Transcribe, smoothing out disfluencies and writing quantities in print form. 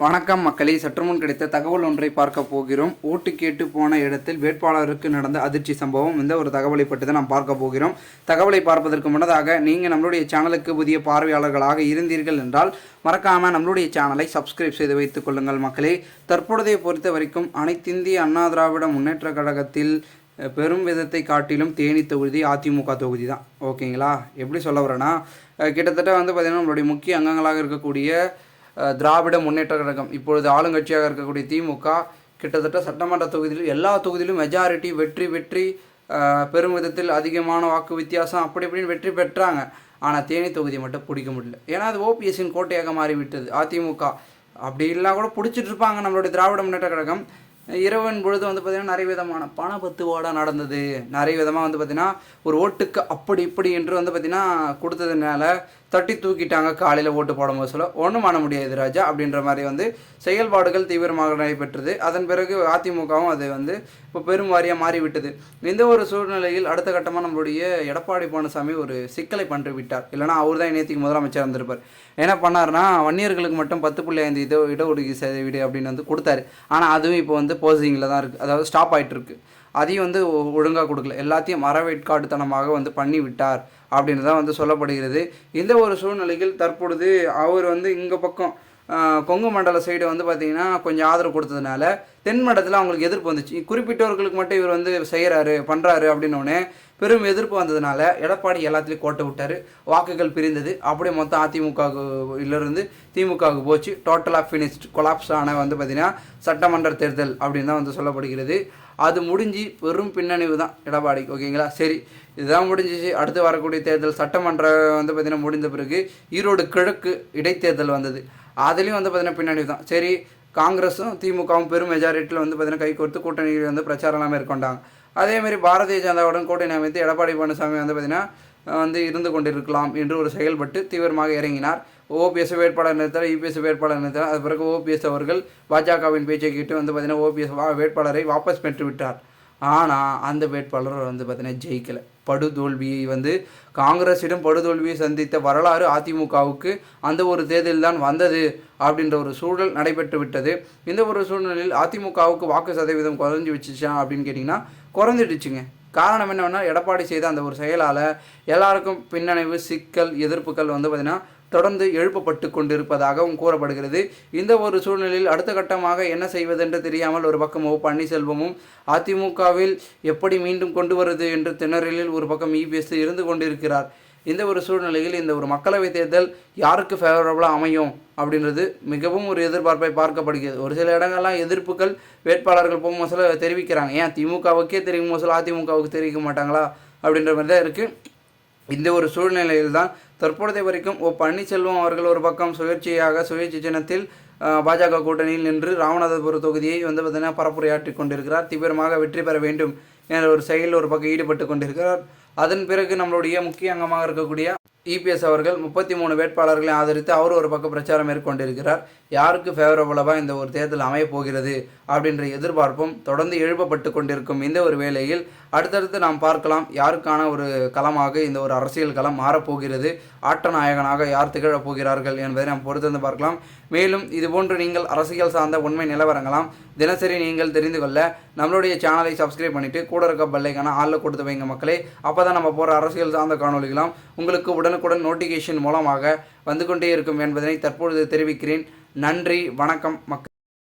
வணக்கம் மக்களே, சற்றுமுன் கிடைத்த தகவல் ஒன்றை பார்க்க போகிறோம். ஓட்டு கேட்டு போன இடத்தில் வேட்பாளருக்கு நடந்த அதிர்ச்சி சம்பவம். இந்த ஒரு தகவலை பற்றி தான் நாம் பார்க்க போகிறோம். தகவலை பார்ப்பதற்கு முன்னதாக நீங்கள் நம்மளுடைய சேனலுக்கு புதிய பார்வையாளர்களாக இருந்தீர்கள் என்றால் மறக்காமல் நம்மளுடைய சேனலை சப்ஸ்கிரைப் செய்து வைத்துக் கொள்ளுங்கள் மக்களே. தற்பொழுதைய பொறுத்த வரைக்கும் அனைத்திந்திய அண்ணா திராவிட முன்னேற்ற கழகத்தில் பெரும் விதத்தை காட்டிலும் தேனி தொகுதி அதிமுக தொகுதி தான். ஓகேங்களா? எப்படி சொல்ல வரேன்னா, கிட்டத்தட்ட பார்த்திங்கன்னா நம்மளுடைய முக்கிய அங்கங்களாக இருக்கக்கூடிய திராவிட முன்னேற்ற கழகம், இப்பொழுது ஆளுங்கட்சியாக இருக்கக்கூடிய திமுக, கிட்டத்தட்ட சட்டமன்ற தொகுதியில் எல்லா தொகுதியிலும் மெஜாரிட்டி வெற்றி பெரும் விதத்தில் அதிகமான வாக்கு வித்தியாசம் அப்படி இப்படின்னு வெற்றி பெற்றாங்க. ஆனால் தேனி தொகுதி மட்டும் பிடிக்க முடியல. ஏன்னா அது ஓபிஎஸ்ஸின் கோட்டையாக மாறிவிட்டது. அதிமுக அப்படி இல்லைனா கூட பிடிச்சிட்டு இருப்பாங்க. நம்மளுடைய திராவிட முன்னேற்ற கழகம் இரவன் பொழுது பார்த்திங்கன்னா நிறைய விதமான பணப்பத்துவாடாக நடந்தது. நிறைய விதமாக பார்த்திங்கன்னா ஒரு ஓட்டுக்கு அப்படி இப்படி என்று பார்த்திங்கன்னா கொடுத்ததுனால தட்டி தூக்கிட்டாங்க. காலையில் ஓட்டு போடும்போது சொல்ல ஒன்றும் பண்ண முடியாது ராஜா அப்படின்ற மாதிரி செயல்பாடுகள் தீவிரமாக நடைபெற்றது. அதன் பிறகு அதிமுகவும் அது இப்போ பெரும் வாரியாக மாறிவிட்டது. இந்த ஒரு சூழ்நிலையில் அடுத்த கட்டமாக நம்மளுடைய எடப்பாடி பழனிசாமி ஒரு சிக்கலை பண்ணி விட்டார். இல்லைனா அவர் தான் நேற்றுக்கு முதலமைச்சர் இருந்திருப்பார். என்ன பண்ணார்னா, வன்னியர்களுக்கு மட்டும் 10.5 இடஒதுக்கீடு சதவீடு அப்படின்னு கொடுத்தாரு. ஆனால் அதுவும் இப்போ போசிங்கில் தான் இருக்குது. அதாவது ஸ்டாப் ஆகிட்டு இருக்குது. அதையும் ஒழுங்காக கொடுக்கல. எல்லாத்தையும் மரவேட்காடுத்தனமாக பண்ணி விட்டார் அப்படின்னு தான் சொல்லப்படுகிறது. இந்த ஒரு சூழ்நிலையில் தற்பொழுது அவர் இங்கே பக்கம் கொங்கு மண்டல சைடு பார்த்திங்கன்னா கொஞ்சம் ஆதரவு கொடுத்ததுனால தென் மண்டலத்தில் அவங்களுக்கு எதிர்ப்பு வந்துச்சு. குறிப்பிட்டவர்களுக்கு மட்டும் இவர் செய்கிறாரு பண்ணுறாரு அப்படின்னோடனே பெரும் எதிர்ப்பு வந்ததுனால எடப்பாடி எல்லாத்துலேயும் கோட்டை விட்டார். வாக்குகள் பிரிந்தது. அப்படியே மொத்தம் அதிமுகவிலிருந்து திமுகவுக்கு போச்சு. டோட்டலாக ஃபினிஷ்ட் கொலாப்ஸ் ஆன பார்த்திங்கன்னா சட்டமன்ற தேர்தல் அப்படின்னு தான் சொல்லப்படுகிறது. அது முடிஞ்சு பெரும் பின்னணிவு தான் எடப்பாடிக்கு. ஓகேங்களா? சரி, இதுதான் முடிஞ்சிச்சு. அடுத்து வரக்கூடிய தேர்தல் சட்டமன்ற பார்த்திங்கன்னா முடிந்த பிறகு ஈரோடு கிழக்கு இடைத்தேர்தல் வந்தது. அதுலேயும் பார்த்திங்கன்னா பின்னணிவு தான். சரி, காங்கிரஸும் திமுகவும் பெரும் மெஜாரிட்டியில் பார்த்திங்கன்னா கை கோர்த்து கூட்டணியில் பிரச்சாரம்லாம் மேற்கொண்டாங்க. அதேமாதிரி பாரதிய ஜனதாவுடன் கூட்டணி அமைத்து எடப்பாடி பழனிசாமி பார்த்திங்கன்னா இருந்து கொண்டிருக்கலாம் என்று ஒரு செயல்பட்டு தீவிரமாக இறங்கினார். ஓபிஎஸ் வேட்பாளர் நிறுத்தார், இபிஎஸ் வேட்பாளர் நிறுத்தார். அது பிறகு ஓபிஎஸ் அவர்கள் பாஜகவின் பேச்சை கேட்டு பார்த்திங்கன்னா ஓபிஎஸ் வேட்பாளரை வாபஸ் பெற்று விட்டார். ஆனால் அந்த வேட்பாளர் பார்த்திங்கன்னா ஜெயிக்கலை. படுதோல்வியை காங்கிரஸிடம் படுதோல்வியை சந்தித்த வரலாறு அதிமுகவுக்கு அந்த ஒரு தேர்தலில் தான் வந்தது அப்படின்ற ஒரு சூழல் நடைபெற்று விட்டது. இந்த ஒரு சூழ்நிலையில் அதிமுகவுக்கு வாக்கு சதவீதம் குறைஞ்சி வச்சுச்சா அப்படின்னு கேட்டிங்கன்னா குறைஞ்சிடுச்சுங்க. காரணம் என்னன்னா, எடப்பாடி செய்த அந்த ஒரு செயலால் எல்லாருக்கும் பின்னடைவு, சிக்கல், எதிர்ப்புகள் பார்த்திங்கன்னா தொடர்ந்து எழுப்பப்பட்டு கொண்டிருப்பதாகவும் கூறப்படுகிறது. இந்த ஒரு சூழ்நிலையில் அடுத்த கட்டமாக என்ன செய்வதென்று தெரியாமல் ஒரு பக்கம் பன்னீர்செல்வமும் அதிமுகவில் எப்படி மீண்டும் கொண்டு வருவது என்று திணறலில் ஒரு பக்கம் இபிஎஸ் இருந்து கொண்டிருக்கிறார். இந்த ஒரு சூழ்நிலையில் இந்த ஒரு மக்களவைத் தேர்தல் யாருக்கு ஃபேவரபுளாக அமையும் அப்படின்றது மிகவும் ஒரு எதிர்பார்ப்பை பார்க்கப்படுகிறது. ஒரு சில இடங்கள்லாம் எதிர்ப்புகள் வேட்பாளர்கள் போகும் சொல்ல தெரிவிக்கிறாங்க. ஏன் திமுகவுக்கே தெரியும் சொல்ல அதிமுகவுக்கு தெரிவிக்க மாட்டாங்களா அப்படின்ற மாதிரி தான் இருக்குது. இந்த ஒரு சூழ்நிலையில் தான் தற்பொழுதைய வரைக்கும் பன்னீர்செல்வம் அவர்கள் ஒரு பக்கம் சுயேட்சை சின்னத்தில் பாஜக கூட்டணியில் நின்று ராமநாதபுரம் தொகுதியை பார்த்திங்கன்னா பரப்புரையாற்றி கொண்டிருக்கிறார். தீவிரமாக வெற்றி பெற வேண்டும் என்ற ஒரு செயலில் ஒரு பக்கம் ஈடுபட்டு கொண்டிருக்கிறார். அதன் பிறகு நம்மளுடைய முக்கிய அங்கமாக இருக்கக்கூடிய இபிஎஸ் அவர்கள் 33 வேட்பாளர்களை ஆதரித்து அவர் ஒரு பக்கம் பிரச்சாரம் மேற்கொண்டிருக்கிறார். யாருக்கு ஃபேவரபுளாக இந்த ஒரு தேர்தல் அமையப் போகிறது அப்படின்ற எதிர்பார்ப்பும் தொடர்ந்து எழுப்பப்பட்டு கொண்டிருக்கும். இந்த ஒரு வேளையில் அடுத்தடுத்து நாம் பார்க்கலாம் யாருக்கான ஒரு களமாக இந்த ஒரு அரசியல் களம் மாறப்போகிறது, ஆட்ட நாயகனாக யார் திகழப் போகிறார்கள் என்பதை நாம் பொறுத்திருந்து பார்க்கலாம். மேலும் இதுபோன்று நீங்கள் அரசியல் சார்ந்த உண்மை நிலவரங்களாம் தினசரி நீங்கள் தெரிந்து கொள்ள நம்மளுடைய சேனலை சப்ஸ்கிரைப் பண்ணிவிட்டு கூட இருக்க பெல்லைக்கான ஆளில் கொடுத்து வைங்க மக்களே. அப்போ தான் நம்ம போகிற அரசியல் சார்ந்த காணொலிகளாம் உங்களுக்கு உடனுக்குடன் நோட்டிஃபிகேஷன் மூலமாக வந்து கொண்டே இருக்கும் என்பதனை தற்பொழுது தெரிவிக்கிறேன். நன்றி, வணக்கம் மக்கள்.